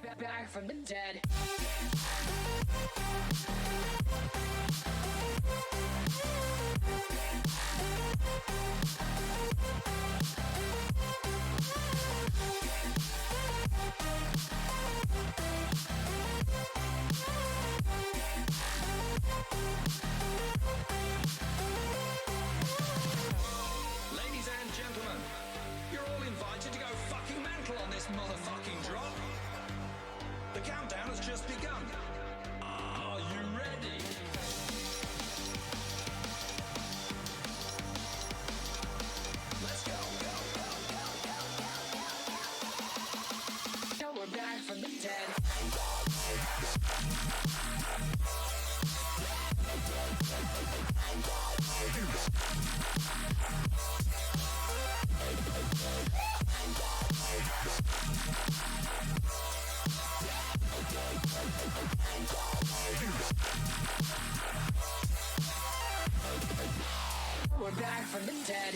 back from the dead. Ladies and gentlemen, you're all invited to go fucking mental on this motherfucking drop. The countdown has just begun. Are you ready? Let's go. Now we're back from the dead. We're back from the dead.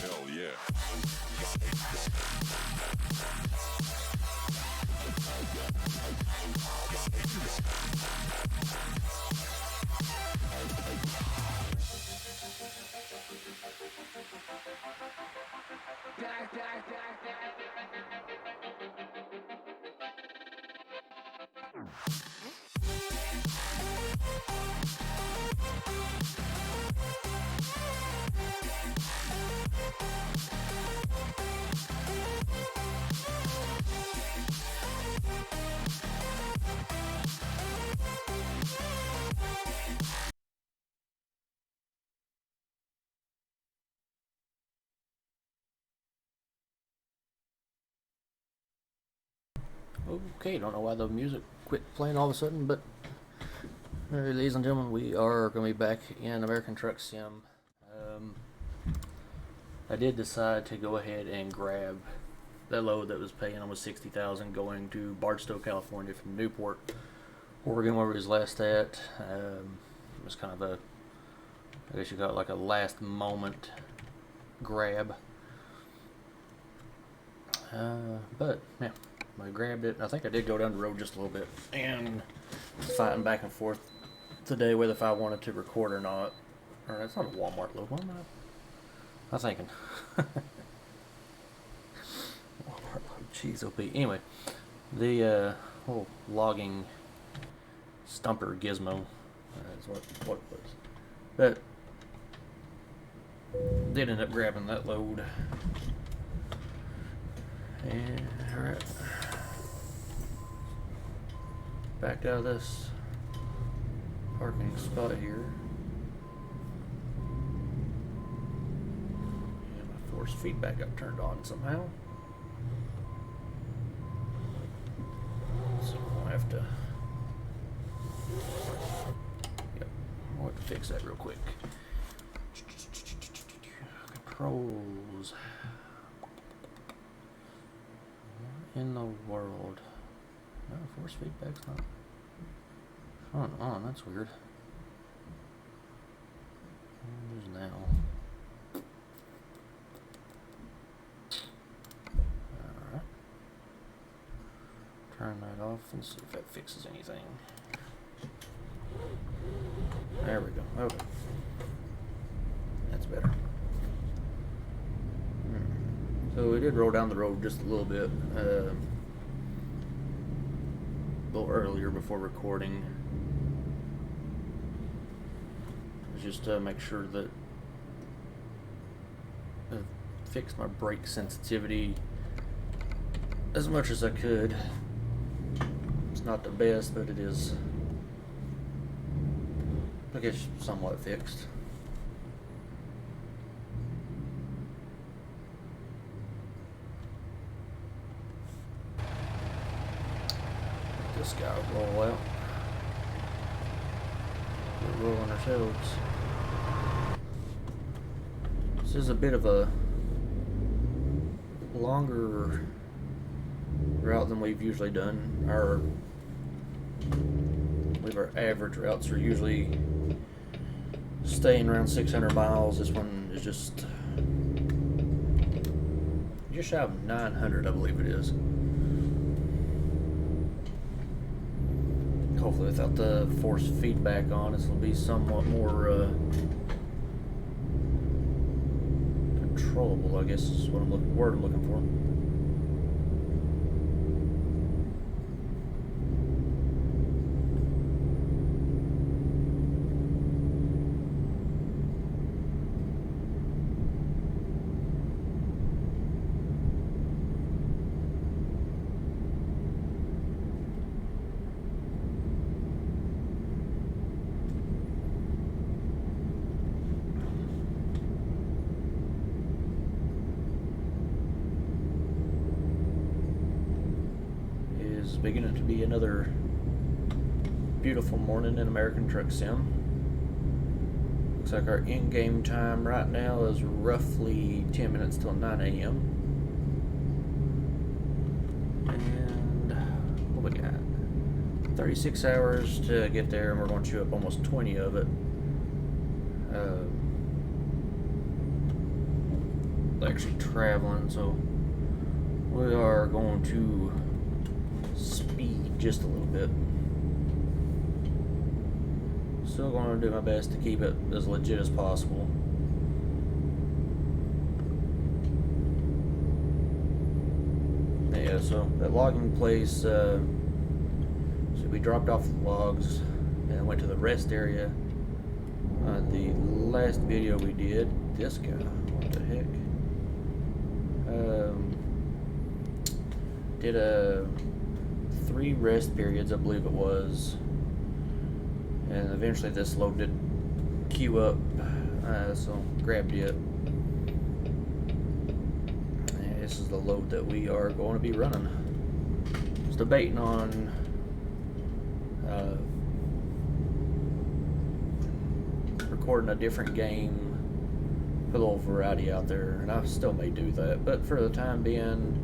Hell yeah. Okay, don't know why the music quit playing all of a sudden, but ladies and gentlemen, we are going to be back in American Truck Sim. I did decide to go ahead and grab that load that was paying almost $60,000 going to Barstow, California from Newport, Oregon, where we was last at. It was kind of a, I guess you call it like a last moment grab. But yeah, I grabbed it. I think I did go down the road just a little bit and fighting back and forth today whether if I wanted to record or not. Or that's not a Walmart load. What am I thinking? Walmart load. Jeez, OP. Anyway, the whole logging stumper gizmo is what it was. But did end up grabbing that load. And alright, backed out of this parking spot here. And my force feedback got turned on somehow. So I'll have to, I'll have to fix that real quick. Controls. In the world. No, force feedback's not on. That's weird. Where's now? Alright. Turn that off and see if that fixes anything. There we go. Okay. That's better. So we did roll down the road just a little bit, a little earlier before recording, just to make sure that I fixed my brake sensitivity as much as I could. It's not the best, but it is, I guess, somewhat fixed. This guy will roll out. We're rolling ourselves. This is a bit of a longer route than we've usually done. Our average routes are usually staying around 600 miles. This one is just shy of 900, I believe it is. Hopefully without the force feedback on, this will be somewhat more controllable, I guess is what I'm looking for. Beginning to be another beautiful morning in American Truck Sim. Looks like our in-game time right now is roughly 10 minutes till 9 a.m. And what we got? 36 hours to get there, and we're going to chew up almost 20 of it. Actually traveling, so we are going to speed just a little bit. Still going to do my best to keep it as legit as possible. Yeah, so that logging place, so we dropped off the logs and went to the rest area. The last video we did, this guy, what the heck? Did a 3 rest periods, I believe it was, and eventually this load did queue up, so grabbed it. And this is the load that we are going to be running. Just debating on recording a different game, put a little variety out there, and I still may do that, but for the time being,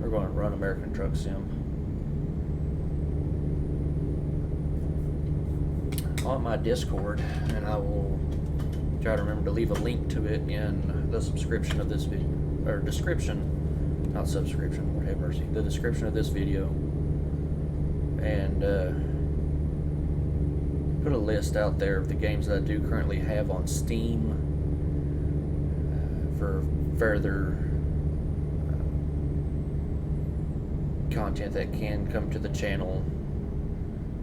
we're going to run American Truck Sim. On my Discord, and I will try to remember to leave a link to it in the subscription of this video, or description, not subscription, Lord have mercy, the description of this video, and put a list out there of the games that I do currently have on Steam for further content that can come to the channel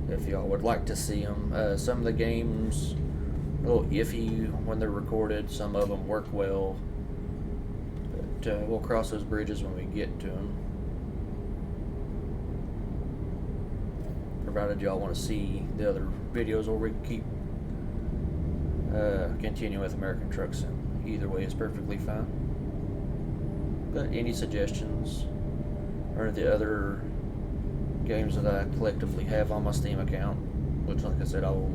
if y'all would like to see them. Some of the games are a little iffy when they're recorded, some of them work well, but we'll cross those bridges when we get to them, provided y'all want to see the other videos, or we can keep continue with American Truck Sim. Either way is perfectly fine, but any suggestions or the other games that I collectively have on my Steam account, which, like I said, I will,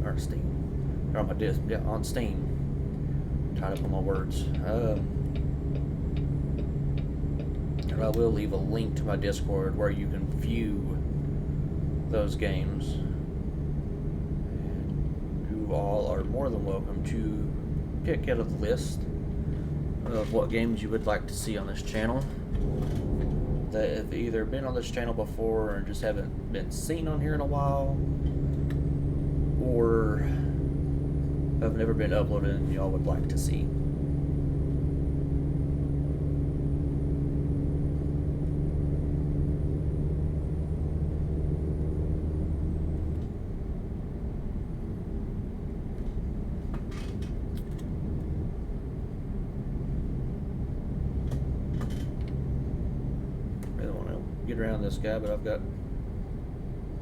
or Steam, or on my disc, yeah, on Steam, tied up on my words, and I will leave a link to my Discord where you can view those games, and you all are more than welcome to pick out of the list of what games you would like to see on this channel that have either been on this channel before or just haven't been seen on here in a while, or have never been uploaded and y'all would like to see. Get around this guy, but I've got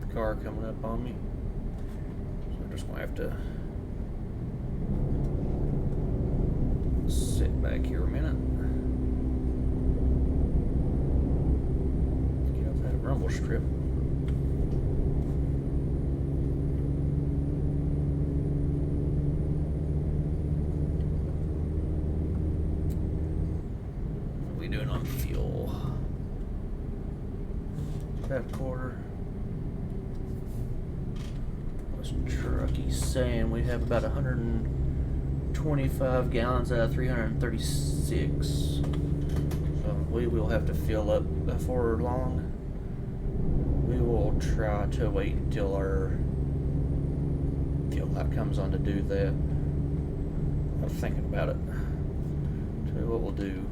the car coming up on me, so I'm just gonna have to sit back here a minute. Get off that rumble strip. What are we doing on fuel? About a quarter. Let's try truckie's saying we have about 125 gallons out of 336. So we will have to fill up before long. We will try to wait until our fuel light comes on to do that. I was thinking about it. So what we'll do,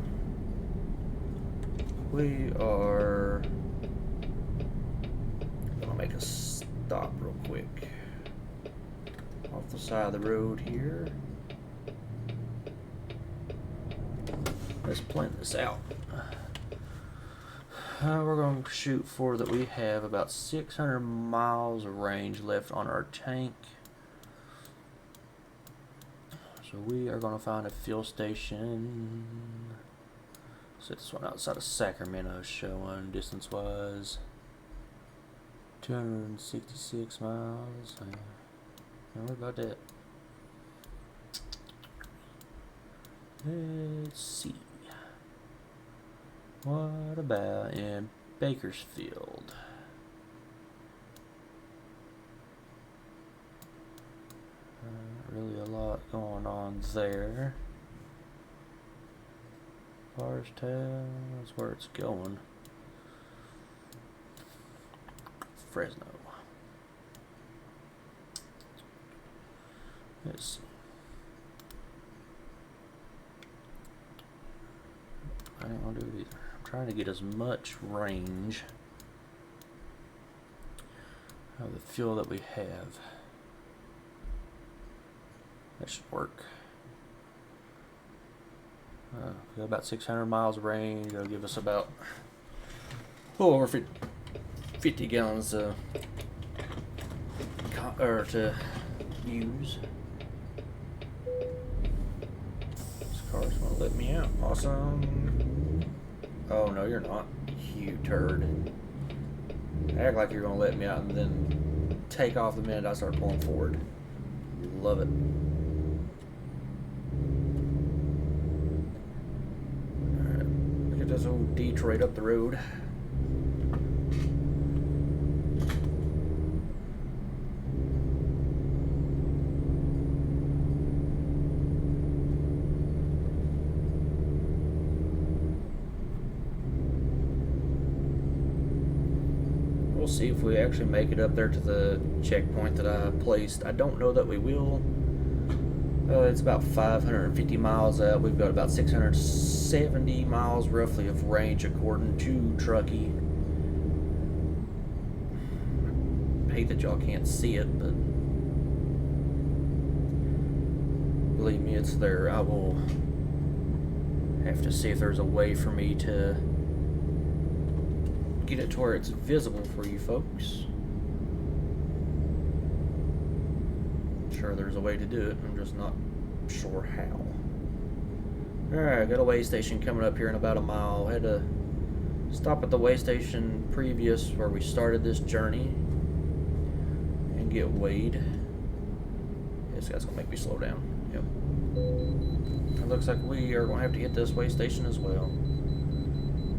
we are gonna make a stop real quick off the side of the road here. Let's plan this out. We're going to shoot for that. We have about 600 miles of range left on our tank. So we are going to find a fuel station. Set this one outside of Sacramento, showing distance wise 266 miles. Don't worry about that. Let's see. What about in Bakersfield? Not really a lot going on there. Barstown, that's where it's going. Fresno. Let's see. I ain't gonna do it either. I'm trying to get as much range of the fuel that we have. That should work. We got about 600 miles of range. That'll give us about over 50 gallons to use. This car's gonna let me out. Awesome. Oh no, you're not, you turd. Act like you're gonna let me out and then take off the minute I start pulling forward. Love it. Alright, look at this old Detroit up the road. We'll see if we actually make it up there to the checkpoint that I placed. I don't know that we will. It's about 550 miles out. We've got about 670 miles roughly of range according to Truckee. I hate that y'all can't see it, but believe me, it's there. I will have to see if there's a way for me to get it to where it's visible for you folks. I'm sure there's a way to do it. I'm just not sure how. Alright, got a way station coming up here in about a mile. Had to stop at the way station previous where we started this journey and get weighed. This guy's gonna make me slow down. Yep. It looks like we are gonna have to hit this way station as well.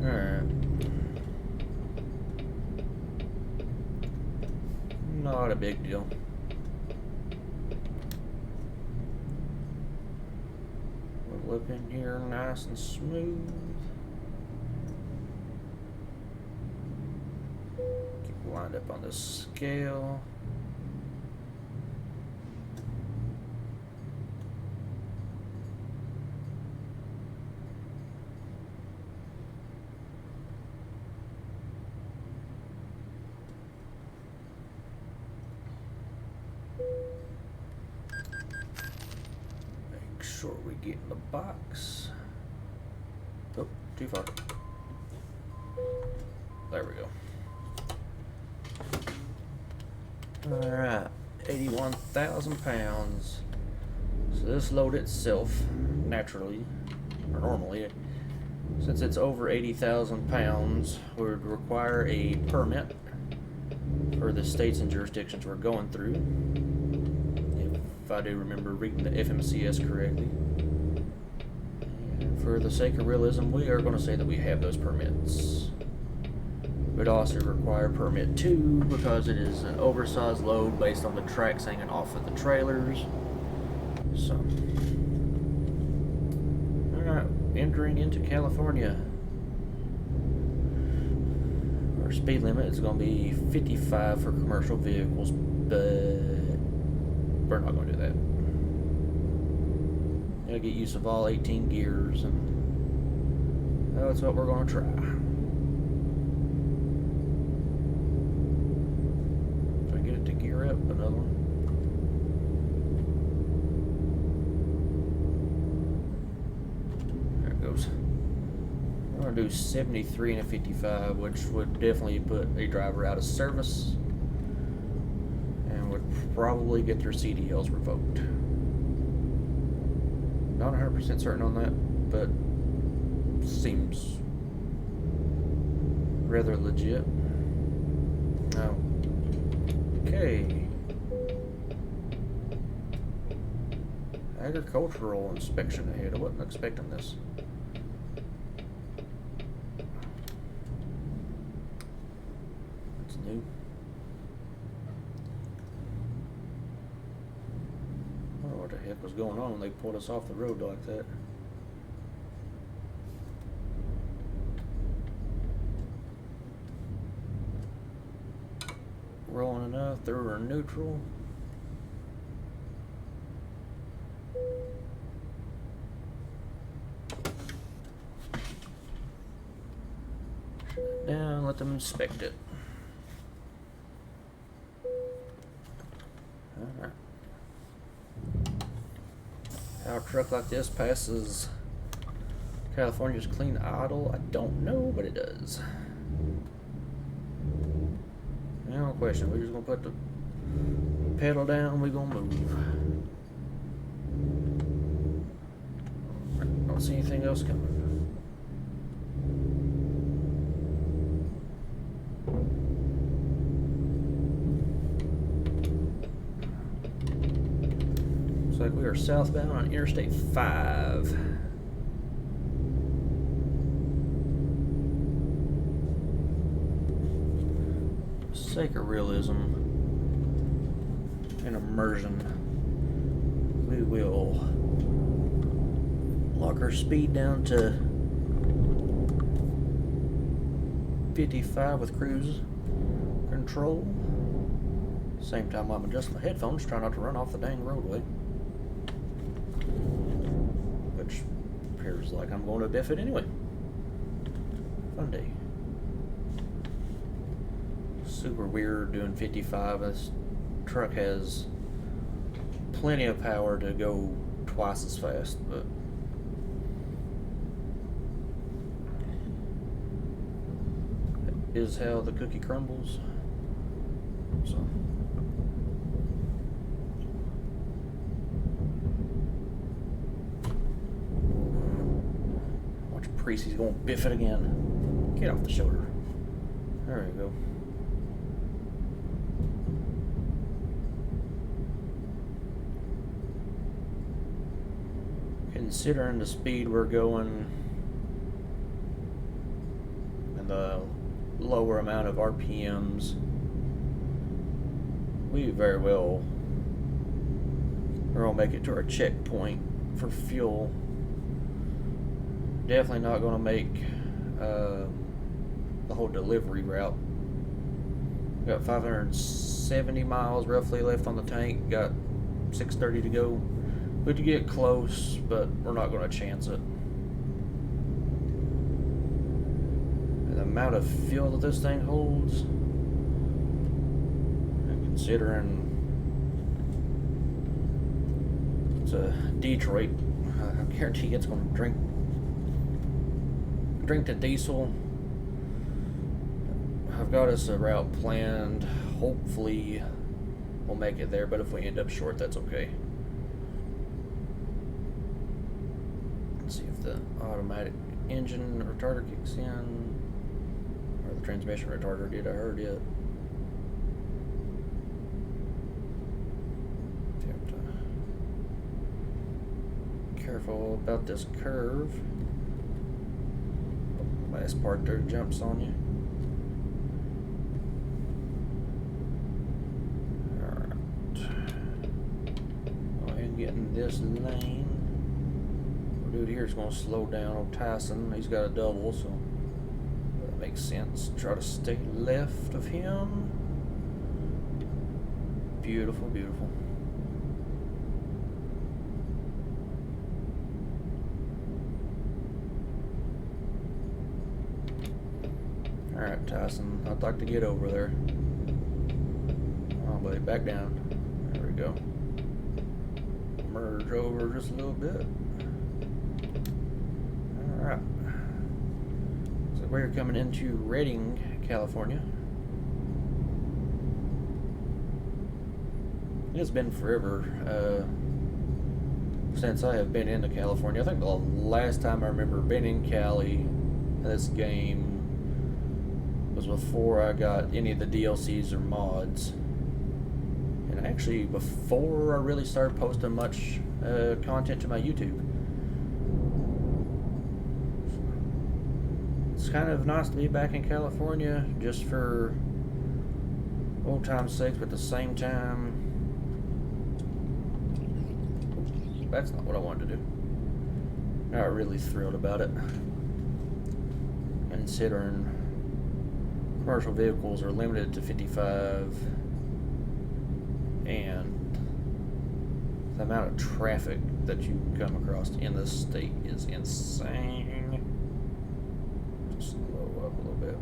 Alright. Not a big deal. We'll whip in here nice and smooth. Keep lined up on this scale. Sure we get in the box. Oh, too far. There we go. Alright, 81,000 pounds. So this load itself, naturally, or normally, since it's over 80,000 pounds, would require a permit for the states and jurisdictions we're going through. If I do remember reading the FMCS correctly. And for the sake of realism, we are going to say that we have those permits. would also require permit 2 because it is an oversized load based on the tracks hanging off of the trailers. So, alright, entering into California. Our speed limit is going to be 55 for commercial vehicles, but we're not going to do that. Gotta get use of all 18 gears, and that's what we're going to try. Gear up another one. There it goes. I'm going to do 73 and a 55, which would definitely put a driver out of service and would probably get their CDLs revoked. Not 100% certain on that, but seems rather legit. Now, okay. Agricultural inspection ahead. I wasn't expecting this. That's new. I don't know what the heck was going on when they pulled us off the road like that. Rolling enough, through or neutral. Shut it down, let them inspect it. Alright. How a truck like this passes California's clean idle, I don't know, but it does. No question, we're just gonna put the pedal down, we're gonna move. Don't see anything else coming. Looks like we are southbound on Interstate 5. Sake of realism and immersion, we will lock our speed down to 55 with cruise control. Same time I'm adjusting my headphones, try not to run off the dang roadway, which appears like I'm going to biff it anyway. Fun day. Super weird doing 55. This truck has plenty of power to go twice as fast, but that is how the cookie crumbles. So watch Preece, he's gonna biff it again. Get off the shoulder. There we go. Considering the speed we're going and the lower amount of RPMs, we very well are gonna make it to our checkpoint for fuel. Definitely not gonna make the whole delivery route. Got 570 miles roughly left on the tank. Got 630 to go. We could get close, but we're not going to chance it. And the amount of fuel that this thing holds, and considering it's a Detroit, I guarantee it's going to drink the diesel. I've got us a route planned. Hopefully we'll make it there, but if we end up short, that's okay. See if the automatic engine retarder kicks in, or the transmission retarder did. I heard it. Have to careful about this curve. Last part there jumps on you. this lane. Dude here is going to slow down. Old Tyson, he's got a double, so that makes sense. Try to stay left of him. Beautiful, beautiful. Alright, Tyson, I'd like to get over there. Oh, buddy, back down. There we go. Merge over just a little bit. Alright. So we're coming into Redding, California. It's been forever since I have been into California. I think the last time I remember being in Cali, this game, was before I got any of the DLCs or mods. And actually before I really started posting much content to my YouTube. It's kind of nice to be back in California just for old time's sake, but at the same time, that's not what I wanted to do. Not really thrilled about it, considering commercial vehicles are limited to 55 and the amount of traffic that you come across in this state is insane. Just slow up a little bit.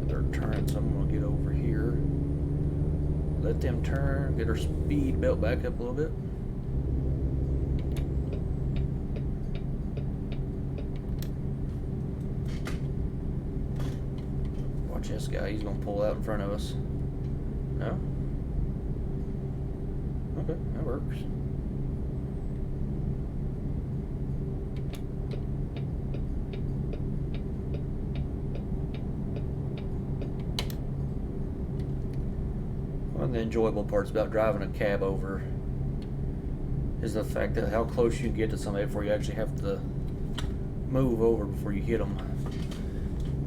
They're turning, so I'm going to get over here. Let them turn, get our speed belt back up a little bit. Watch this guy, he's going to pull out in front of us. No? Okay, that works. One of the enjoyable parts about driving a cab over is the fact that how close you can get to somebody before you actually have to move over before you hit them.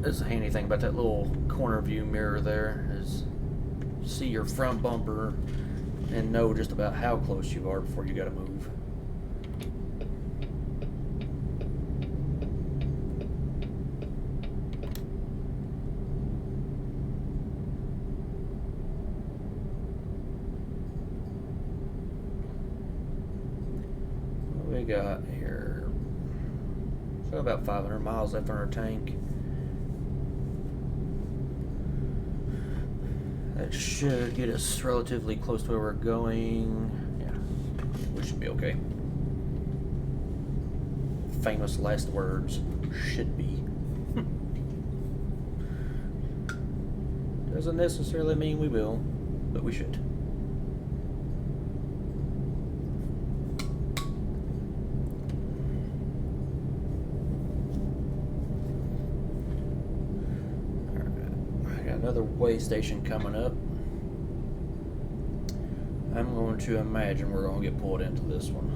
That's the handy thing about that little corner view mirror there is see your front bumper and know just about how close you are before you gotta move. What we got here? So about 500 miles left on our tank. That should get us relatively close to where we're going. Yeah, we should be okay. Famous last words, should be. Doesn't necessarily mean we will, but we should. Another way station coming up. I'm going to imagine we're going to get pulled into this one.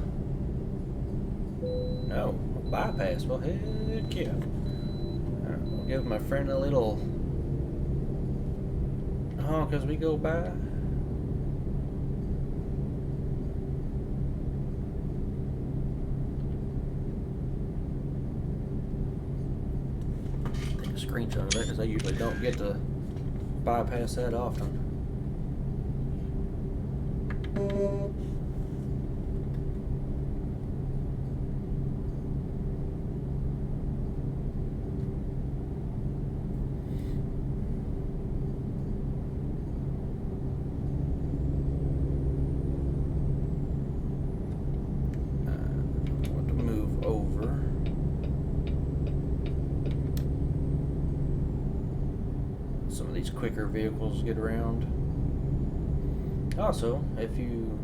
No, bypass. Well, heck yeah. Alright, I'll give my friend a little honk as we go by. Take a screenshot of that because I usually don't get to bypass that often. I want to move over. Some of these quicker vehicles get around. Also, if you,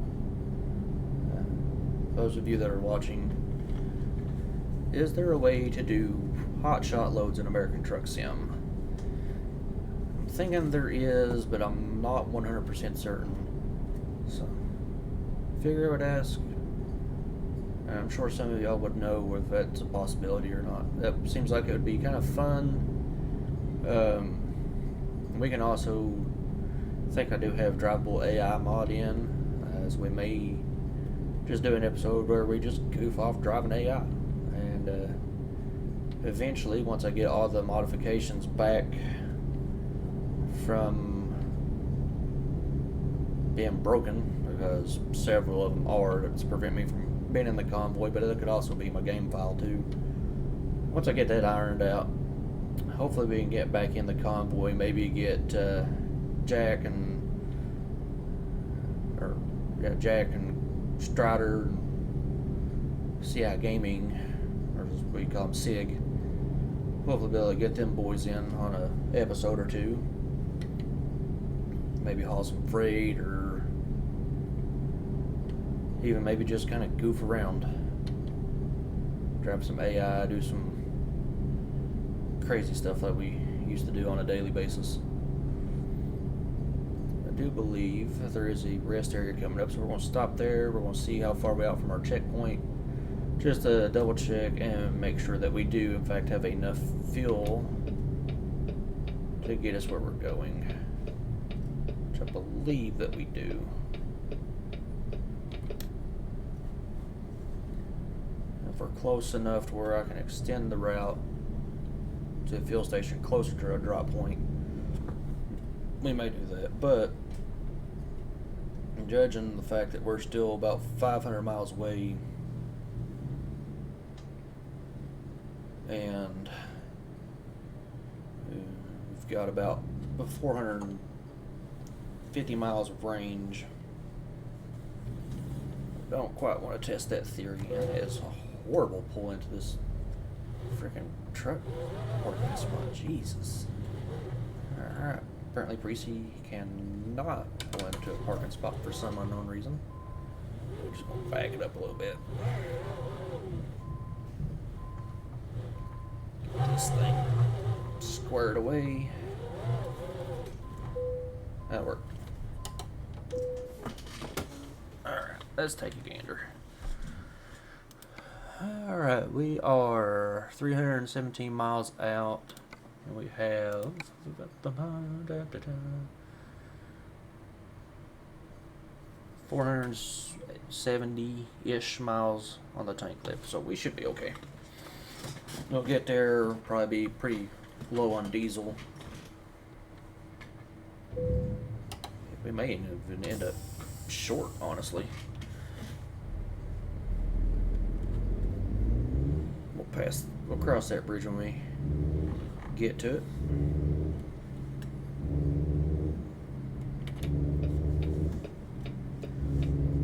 those of you that are watching, is there a way to do hotshot loads in American Truck Sim? I'm thinking there is, but I'm not 100% certain. So, figure I would ask. I'm sure some of y'all would know if that's a possibility or not. That seems like it would be kind of fun. We can also, I think I do have drivable AI mod in, as we may just do an episode where we just goof off driving AI. And eventually, once I get all the modifications back from being broken, because several of them are, that's prevent me from being in the convoy, but it could also be my game file too. Once I get that ironed out, hopefully we can get back in the convoy, maybe get Jack and Strider and CI Gaming, or as we call them, SIG. Hopefully be able to get them boys in on a episode or two. Maybe haul some freight, or even maybe just kind of goof around. Drive some AI, do some crazy stuff like we used to do on a daily basis. I do believe that there is a rest area coming up, so we're going to stop there. We're going to see how far we're out from our checkpoint, just to double check and make sure that we do in fact have enough fuel to get us where we're going, which I believe that we do. If we're close enough to where I can extend the route to a fuel station closer to our drop point, we may do that. But judging the fact that we're still about 500 miles away, and we've got about 450 miles of range, I don't quite want to test that theory. And it's a horrible pull into this freaking truck parking spot. Jesus. Alright. Apparently Preece cannot pull into a parking spot for some unknown reason. We're just going to back it up a little bit. Get this thing squared away. That worked. Alright, let's take a gander. Alright, we are 317 miles out, and we have 470-ish miles on the tank left, so we should be okay. We'll get there, probably be pretty low on diesel. We may even end up short, honestly. We'll cross that bridge when we get to it.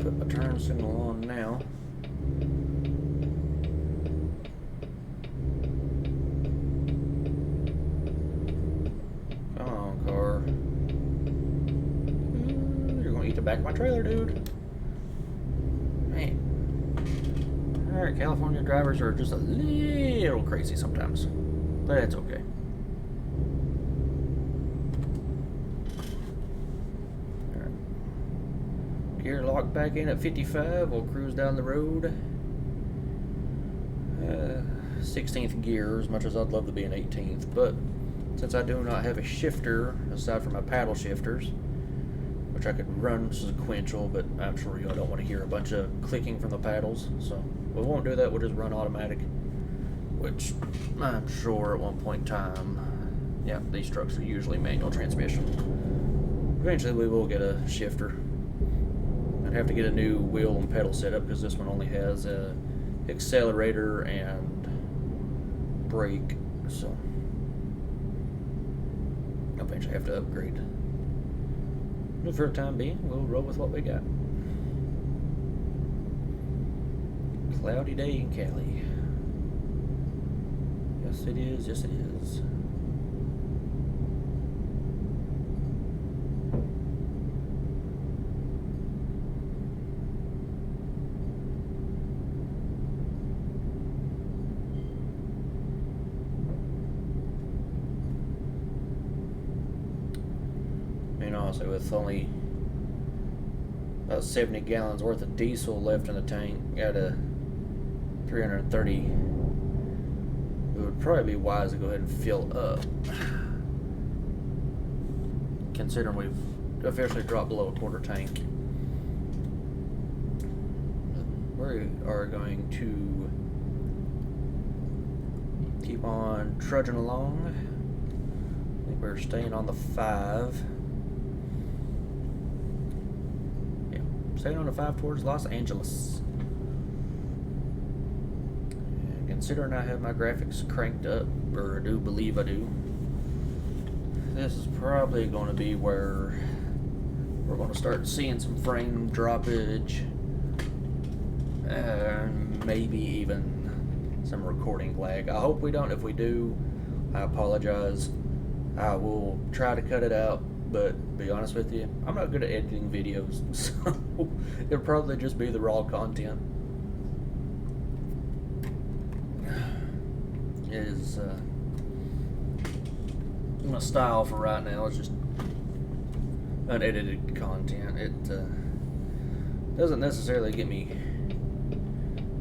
Put my turn signal on now. Come on, car. You're gonna eat the back of my trailer, dude. Man. Alright, California drivers are just a little crazy sometimes, but it's okay. Alright. Gear locked back in at 55. We'll cruise down the road. 16th gear, as much as I'd love to be an 18th, but since I do not have a shifter aside from my paddle shifters, which I could run sequential, but I'm sure y'all don't want to hear a bunch of clicking from the paddles, so we won't do that. We'll just run automatic, which I'm sure at one point in time, yeah, these trucks are usually manual transmission. Eventually we will get a shifter. I'd have to get a new wheel and pedal setup because this one only has a accelerator and brake, so I'll eventually have to upgrade. But for the time being, we'll roll with what we got. Cloudy day in Cali. Yes it is, yes it is. Honestly, with only about 70 gallons worth of diesel left in the tank at a 330, it would probably be wise to go ahead and fill up. considering we've officially dropped below a quarter tank. We are going to keep on trudging along. I think we're staying on the 5. Yeah, staying on the 5 towards Los Angeles. And considering I have my graphics cranked up, or I do believe I do, this is probably going to be where we're going to start seeing some frame droppage, and maybe even some recording lag. I hope we don't. If we do, I apologize. I will try to cut it out, but to be honest with you, I'm not good at editing videos, so it'll probably just be the raw content. It is my style for right now is just unedited content. It doesn't necessarily get me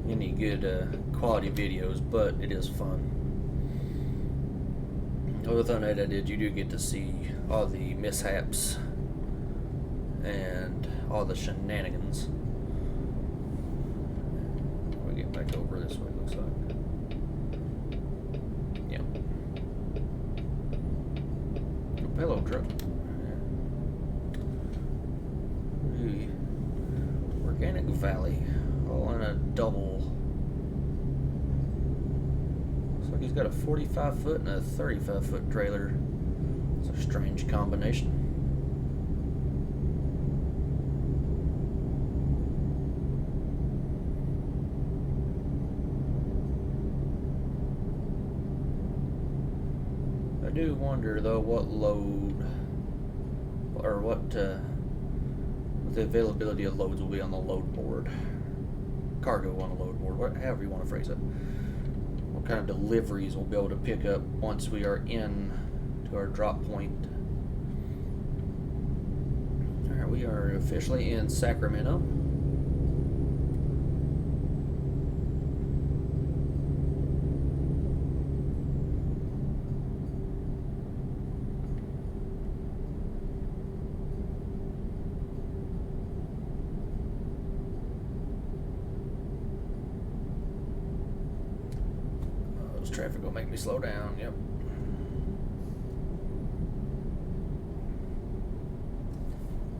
any good quality videos, but it is fun. With unedited, you do get to see all the mishaps and all the shenanigans. We'll get back over this way, it looks like. Yeah. Hello, truck. The Organic Valley, all in a double. Looks like he's got a 45-foot and a 35-foot trailer. It's a strange combination. I do wonder though what load or what the availability of loads will be on the load board, cargo on the load board, however you want to phrase it. What kind of deliveries we'll be able to pick up once we are in to our drop point. Alright, we are officially in Sacramento. Traffic will make me slow down, yep.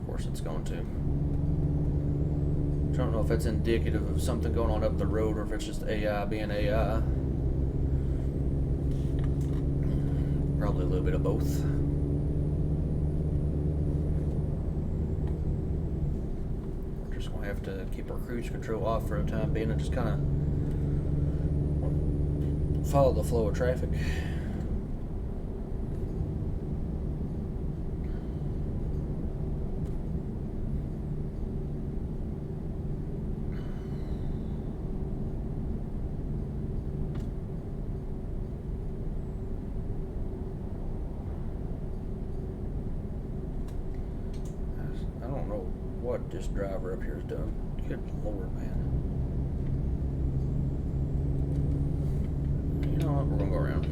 Of course it's going to. I don't know if that's indicative of something going on up the road or if it's just AI being AI. Probably a little bit of both. We're just going to have to keep our cruise control off for a time being and just kind of follow the flow of traffic. I don't know what this driver up here is doing. Good Lord, man. You know what, we're gonna go around.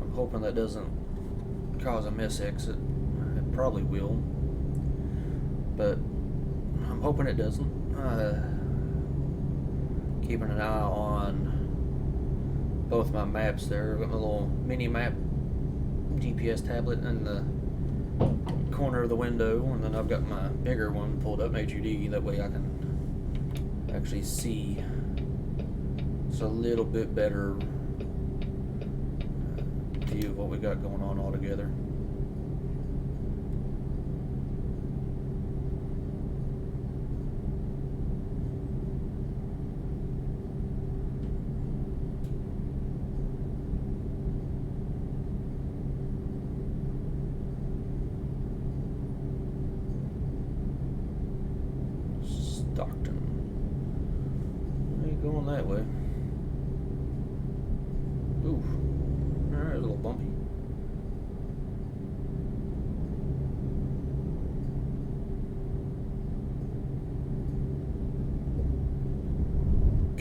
I'm hoping that doesn't cause a mis-exit. It probably will, but I'm hoping it doesn't. Keeping an eye on both my maps there. I've got my little mini map GPS tablet in the corner of the window, and then I've got my bigger one pulled up in HUD. That way I can actually see. It's a little bit better view of what we got going on all together. Stockton. I ain't going that way. Ooh. Alright, a little bumpy.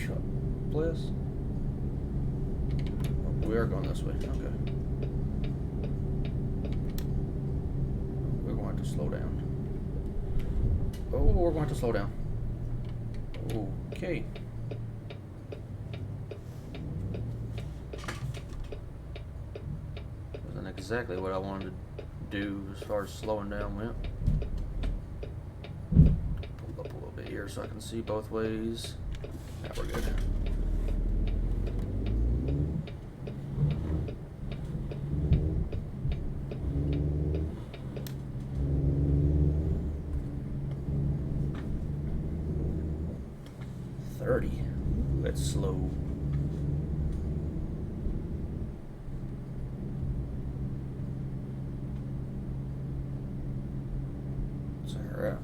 Cut. Bless. We are going this way. Okay. We're going to slow down. Oh, we're going to slow down. Okay. Wasn't exactly what I wanted to do as far as slowing down went. Pull up a little bit here so I can see both ways. Yeah, we're good. That's slow. It's alright.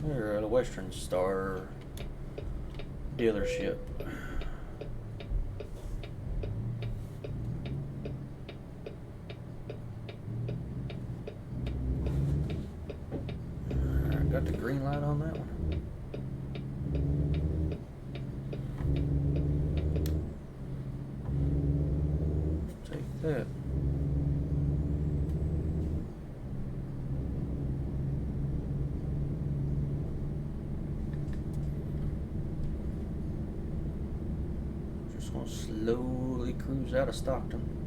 We're at a Western Star dealership. Got the green light on that one. Take that. Just gonna slowly cruise out of Stockton.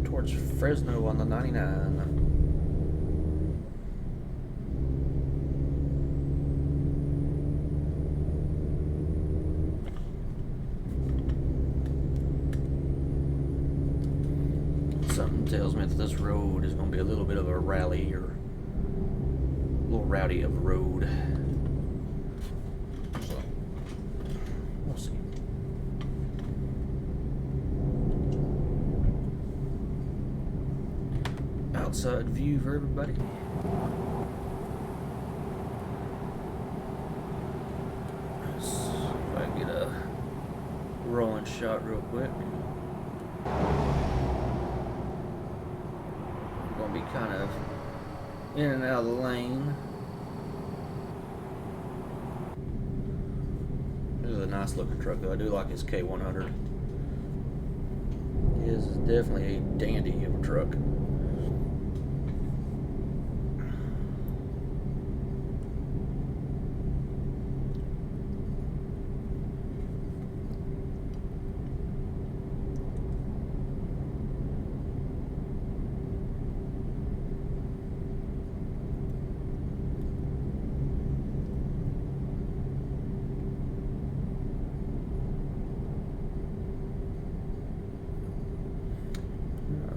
Towards Fresno on the 99. Something tells me that this road is going to be a little bit of a rally or a little rowdy of a road. So, we'll see. Outside view for everybody. Let's see if I can get a rolling shot real quick. I'm gonna be kind of in and out of the lane. This is a nice looking truck though. I do like his K100. This is definitely a dandy of a truck.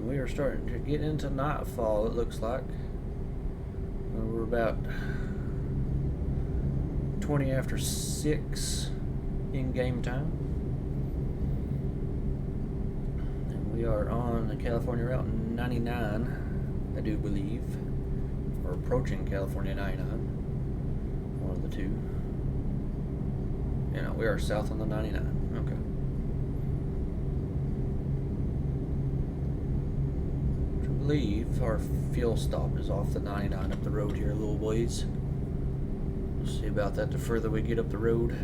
We are starting to get into nightfall, it looks like. We're about 20 after 6 in game time. And we are on the California Route 99, I do believe. Or approaching California 99. One of the two. Yeah, no, we are south on the 99. Okay. I believe our fuel stop is off the 99 up the road here a little ways. We'll see about that the further we get up the road.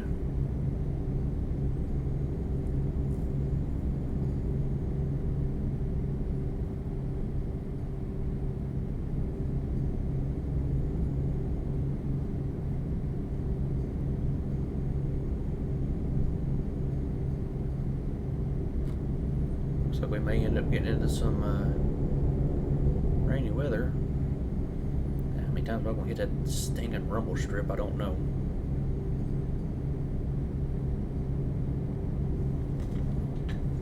Looks like we may end up getting into some rainy weather. How many times am I going to hit that stinking rumble strip? I don't know.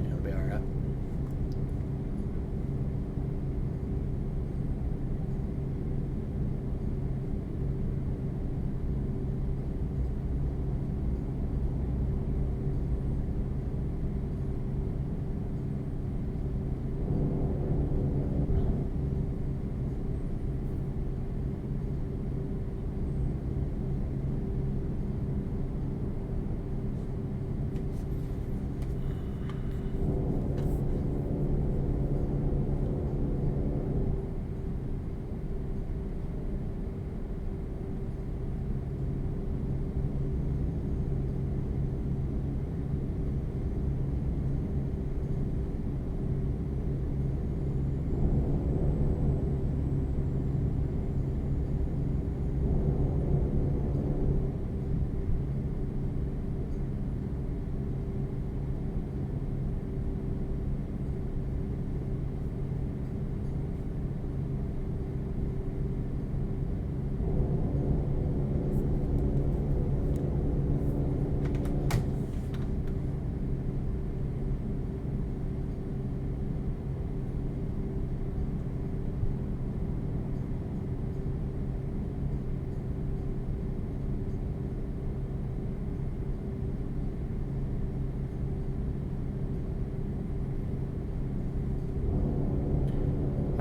It'll be alright.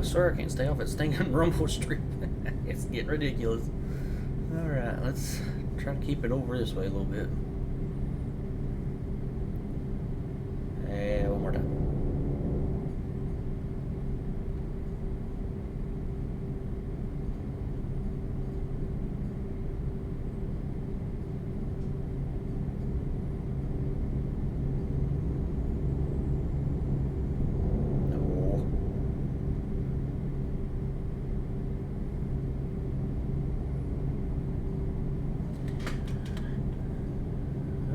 swear I can't stay off that stinking rumble strip. It's getting ridiculous. Alright, let's try to keep it over this way a little bit. And one more time.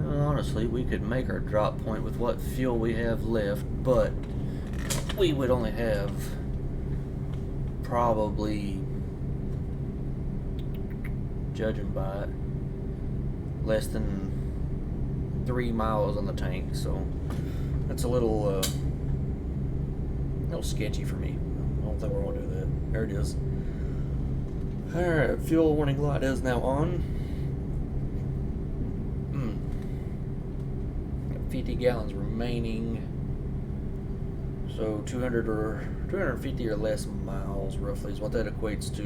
Honestly, we could make our drop point with what fuel we have left, but we would only have probably, judging by it, less than 3 miles on the tank, so that's a little sketchy for me. I don't think we're gonna do that. There it is. Alright, fuel warning light is now on. 50 gallons remaining, so 200 or 250 or less miles roughly is what that equates to.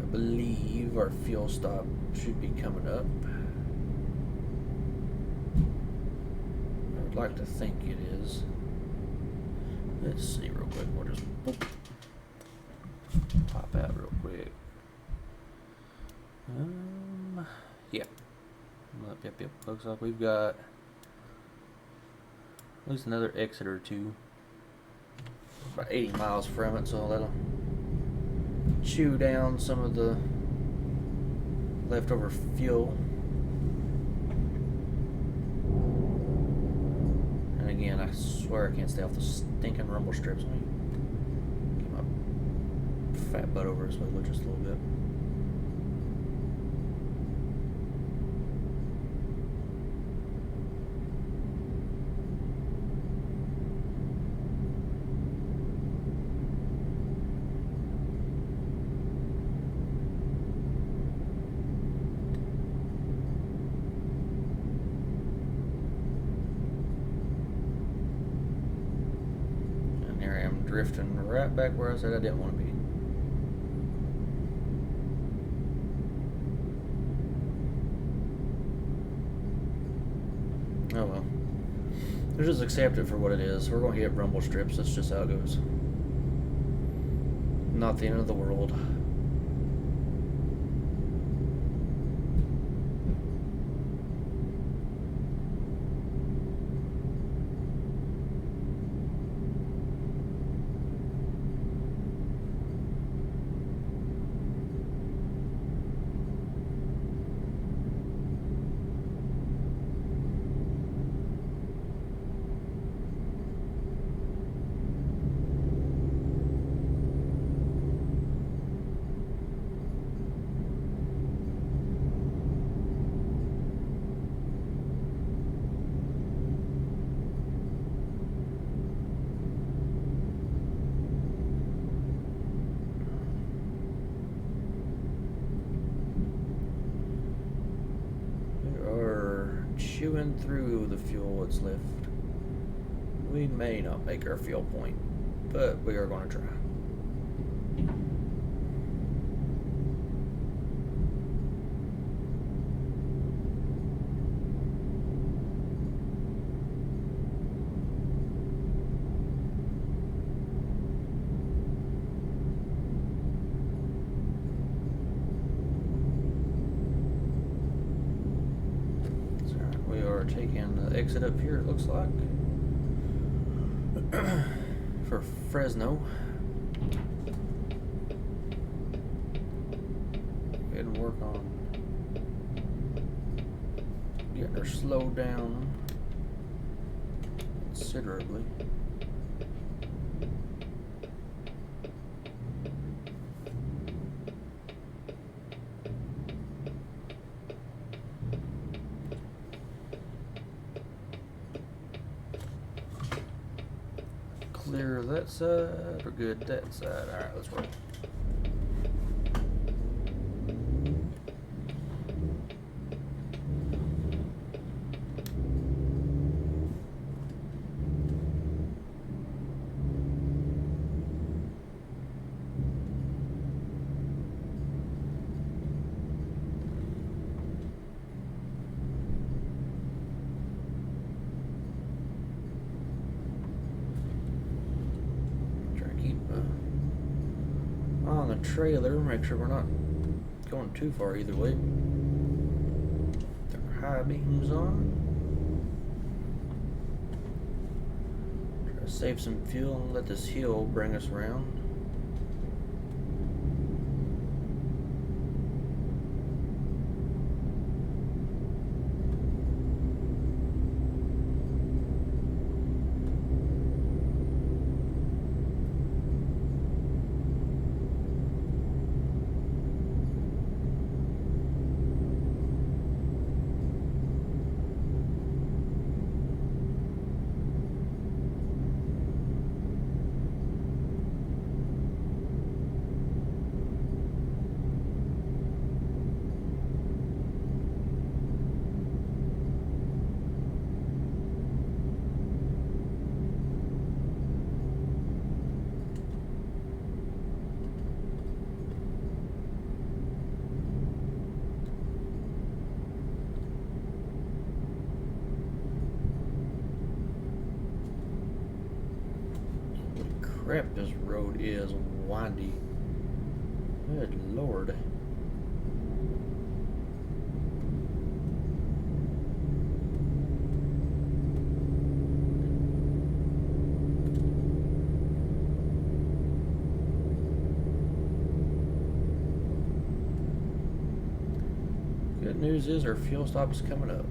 I believe our fuel stop should be coming up. I would like to think it is. Let's see real quick. We'll just pop out real quick. Yeah. Yep. Looks like we've got at least another exit or two. About 80 miles from it, so that'll chew down some of the leftover fuel. And again, I swear I can't stay off the stinking rumble strips. Let me get my fat butt over this way just a little bit. Drifting right back where I said I didn't want to be. Oh well. Let's just accept it for what it is. We're going to hit rumble strips. That's just how it goes. Not the end of the world. Chewing through the fuel that's left. We may not make our fuel point, but we are going to try. Taking the exit up here, it looks like, for Fresno. Go ahead and work on getting her slowed down considerably. Clear that side, we're good that side. Alright, let's roll. on the trailer, make sure we're not going too far either way. Put our high beams on. Try to save some fuel and let this hill bring us around. Crap, this road is windy. Good Lord. Good news is our fuel stop's coming up.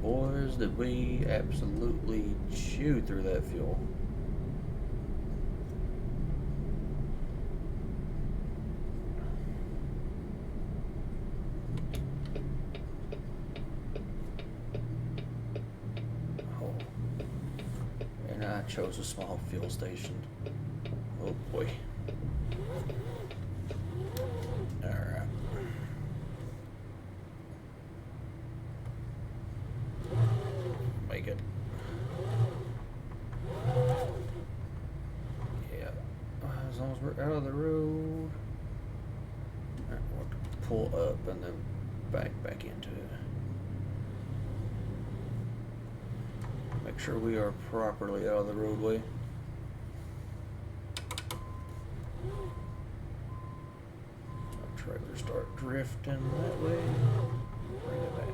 Boys, did we absolutely chew through that fuel. Oh. And I chose a small fuel station. Oh boy. Alright. Make it. Yeah. As long as we're out of the road. Alright, we'll pull up and then back into it. Make sure we are properly out of the roadway. Our trailer start drifting that way. Bring it back.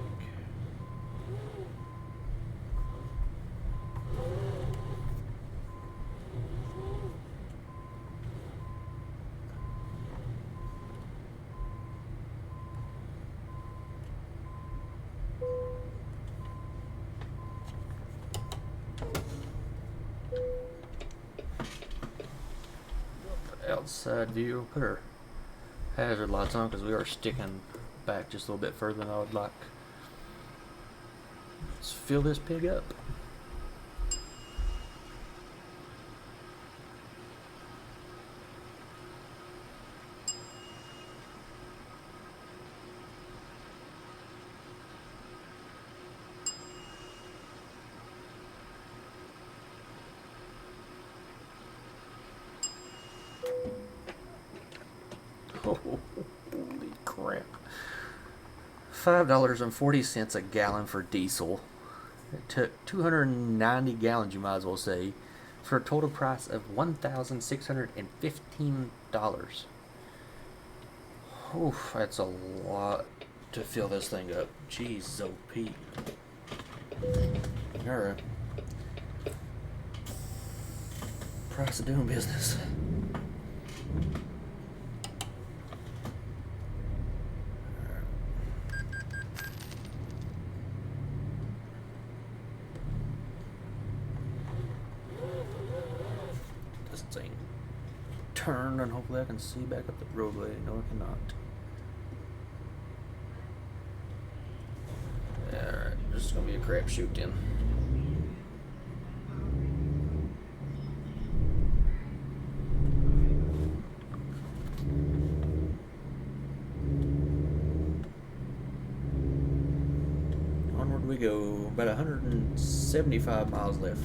Outside view, put our hazard lights on because we are sticking back just a little bit further than I would like. Let's fill this pig up. Holy crap. $5.40 a gallon for diesel. It took 290 gallons, you might as well say, for a total price of $1,615. Oof, that's a lot to fill this thing up. Jeez, oh Pete. Alright. Price of doing business. This thing turned, and hopefully I can see back up the roadway. No, I cannot. Alright, this is gonna be a crapshoot then. Onward we go. About 175 miles left.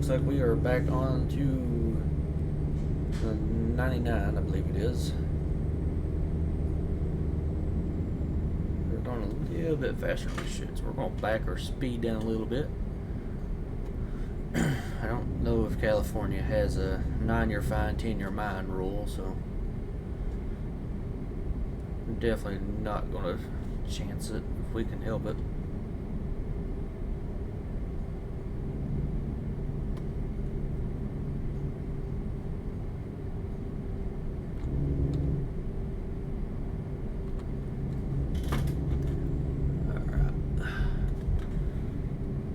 looks like we are back on to the 99, I believe it is. We're going a little bit faster than we should, so we're going to back our speed down a little bit. I don't know if California has a 9-year fine, 10-year mine rule, so I'm definitely not going to chance it if we can help it.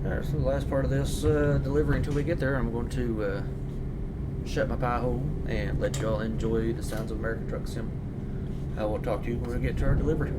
Alright, so the last part of this delivery until we get there, I'm going to shut my pie hole and let you all enjoy the sounds of American Truck Sim. I will talk to you when we get to our delivery.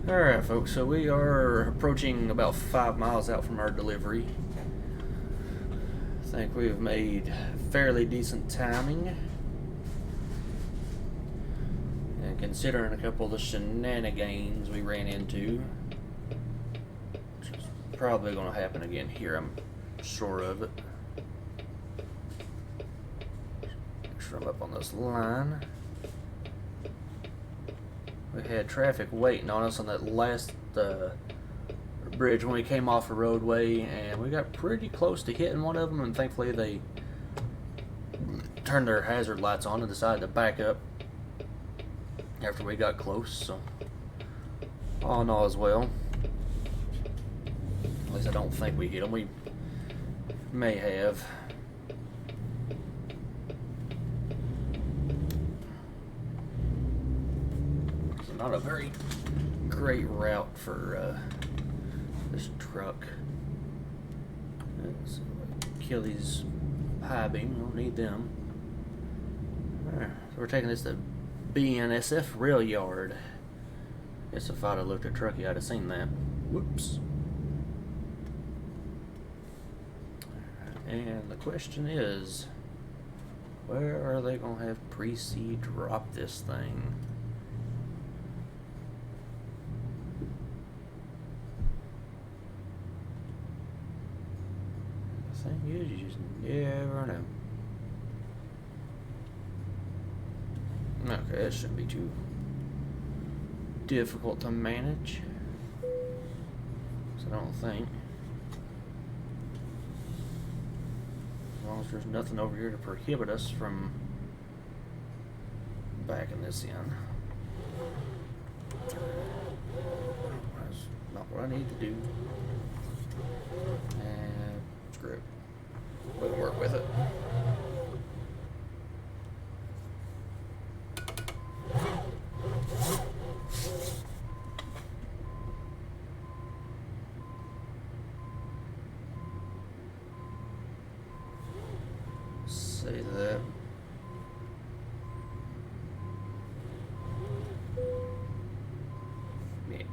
Alright, folks, so we are approaching about 5 miles out from our delivery. I think we've made fairly decent timing. And considering a couple of the shenanigans we ran into, which is probably going to happen again here, I'm sure of it. Make sure I'm up on this line. We had traffic waiting on us on that last bridge when we came off the roadway, and we got pretty close to hitting one of them, and thankfully they turned their hazard lights on and decided to back up after we got close, so all in all is well. At least I don't think we hit them. We may have. It's not a very great route for this truck. Let's kill these high beam. We don't need them. Alright, so we're taking this to BNSF rail yard. Guess if I'd have looked at Truckee, I'd have seen that. Whoops. And the question is, where are they gonna have Preece drop this thing? The thing is, you just never know. Okay, that shouldn't be too difficult to manage. So I don't think. As long as there's nothing over here to prohibit us from backing this in. That's not what I need to do. And screw it. We can work with it. Say that. Yeah.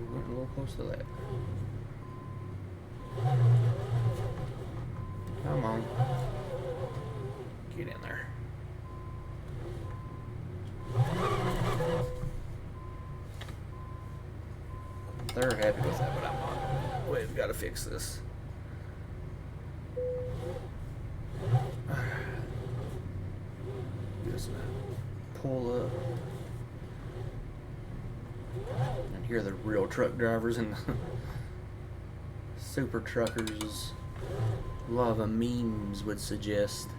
We're getting a little close to that. Come on. Get in there. They're happy with that, but I'm not. We've got to fix this. Just pull up and hear the real truck drivers and super truckers. A lot of the memes would suggest.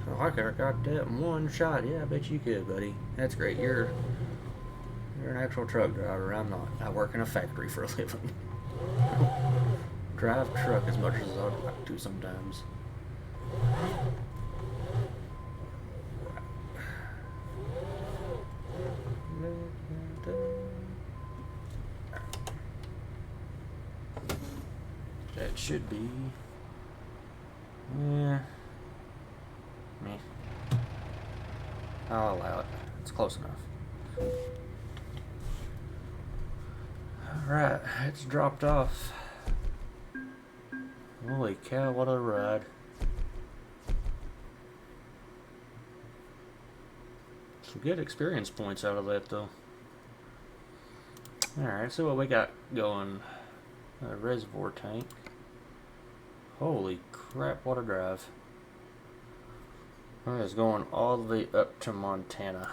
Oh, I could have got that in one shot. Yeah, I bet you could, buddy. That's great. You're an actual truck driver. I'm not. I work in a factory for a living. Drive truck as much as I'd like to sometimes. That should be. Yeah. Me. I'll allow it. It's close enough. Alright, it's dropped off. Holy cow, what a ride. Some good experience points out of that, though. Alright, so what we got going? A reservoir tank. Holy crap, what a drive. It's going all the way up to Montana.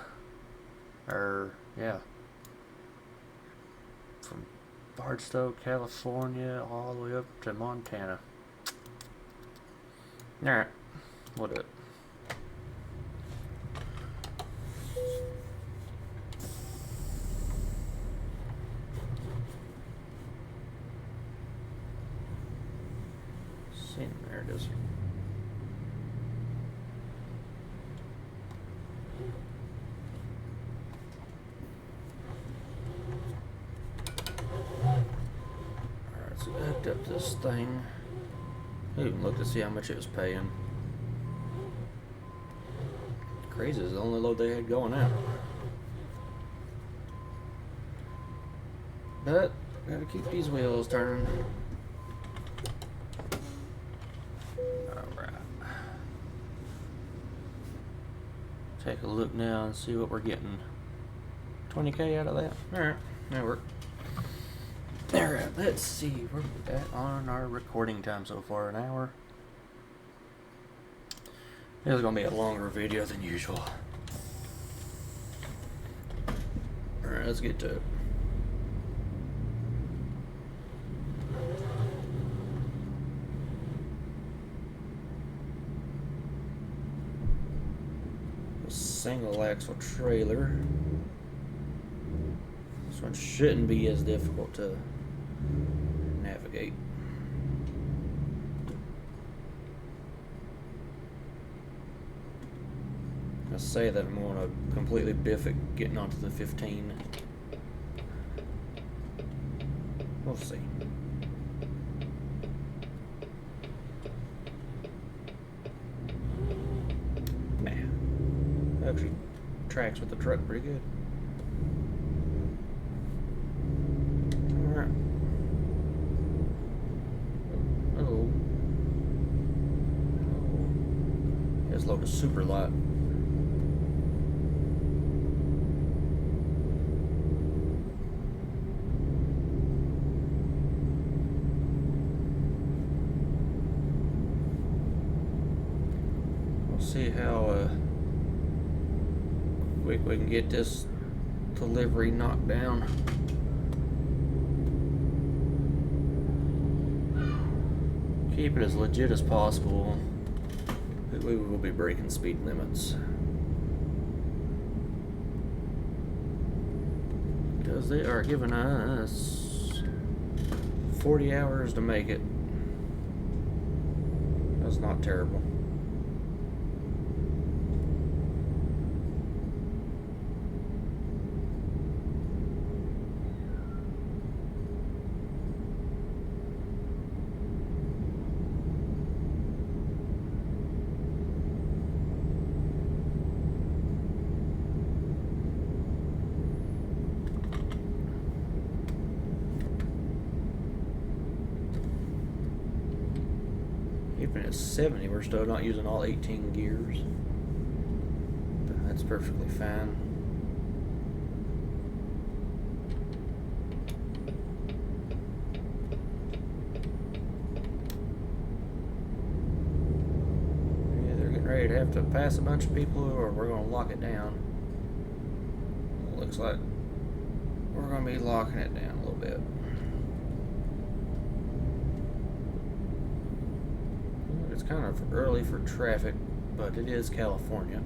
Yeah. From Barstow, California, all the way up to Montana. Alright, we'll do it. There it is. Alright, so I hooked up this thing. I even looked to see how much it was paying. Crazy is the only load they had going out. But gotta keep these wheels turning. Alright. Take a look now and see what we're getting. 20K out of that. Alright, that worked. Alright, let's see where we're at on our recording time so far. An hour. This is gonna be a longer video than usual. Alright, let's get to it. A single axle trailer. This one shouldn't be as difficult to navigate. I say that I'm going to completely biff it getting onto the 15. We'll see. Nah. Actually tracks with the truck pretty good. Alright. Oh. This load is super light. See how quick we can get this delivery knocked down. Keep it as legit as possible. We will be breaking speed limits because they are giving us 40 hours to make it. That's not terrible. Even at 70, we're still not using all 18 gears. But that's perfectly fine. We're either getting ready to have to pass a bunch of people or we're going to lock it down. It looks like we're going to be locking it down a little bit. It's kind of early for traffic, but it is California.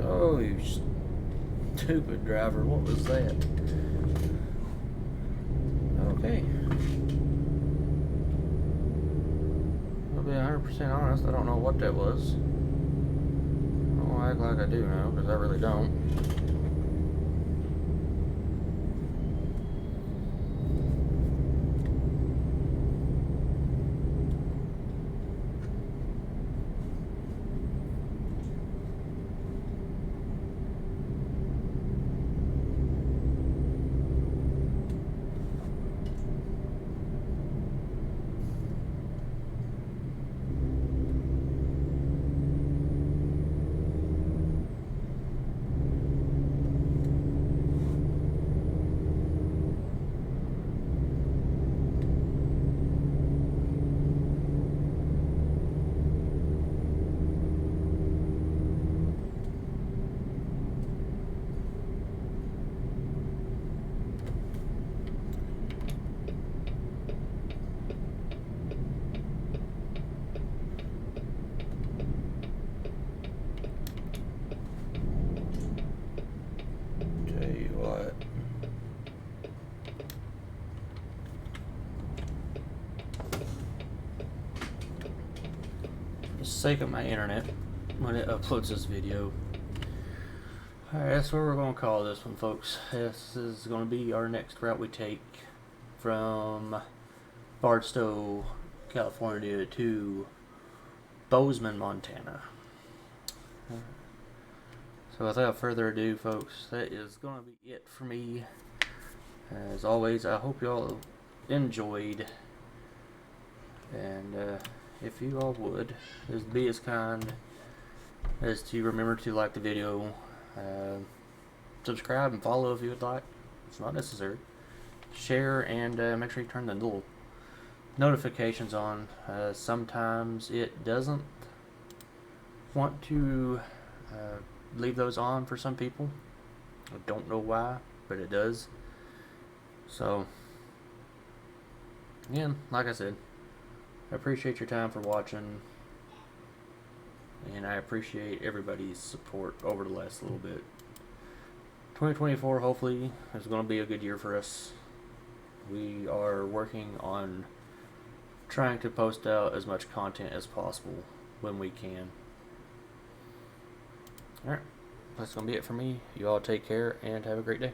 Oh, you stupid driver. What was that? Okay. I'll be 100% honest. I don't know what that was. I won't act like I do know, because I really don't. sake of my internet when it uploads this video. Alright, that's what we're going to call this one, folks. This is going to be our next route we take from Barstow, California to Bozeman, Montana. So without further ado, folks, that is going to be it for me. As always, I hope you all enjoyed, and if you all would, just be as kind as to remember to like the video, subscribe and follow if you would like. It's not necessary. Share, and make sure you turn the little notifications on. Sometimes it doesn't want to leave those on for some people. I don't know why, but it does. So, again, like I said, I appreciate your time for watching, and I appreciate everybody's support over the last little bit. 2024 hopefully is going to be a good year for us. We are working on trying to post out as much content as possible when we can. Alright, that's going to be it for me. You all take care and have a great day.